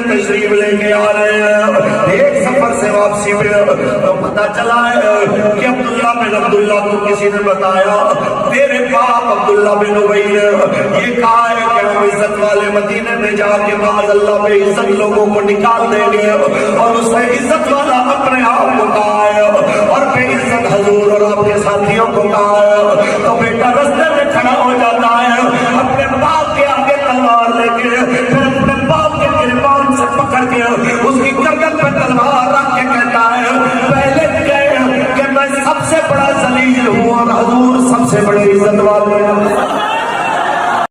تشریف لے کے آ رہے ہیں، ایک سفر سے واپسی میں تو پتہ چلا ہے کہ عبداللہ بن عبداللہ کو کسی نے بتایا تیرے باپ عبداللہ بن ابی نے یہ کہا ہے کہ ہم عزت والے مدینے میں جا کے معاذ اللہ بے عزت لوگوں کو نکال دیں گے، اور اس نے عزت والا اپنے آپ کو کہا ہے اور بے عزت حضور اور آپ کے ساتھیوں کو کہا ہے۔ تو بیٹا رستے میں کھڑا ہو جاتا ہے اپنے باپ کے آگے تلوار لے کے، پھر اپنے باپ کے گریبان سے پکڑ کے اس کی گردن پہ تلوار رکھ کے کہتا ہے پہلے کہ میں سب سے بڑا ذلیل ہوں اور حضور سب سے بڑے عزت والے ہیں۔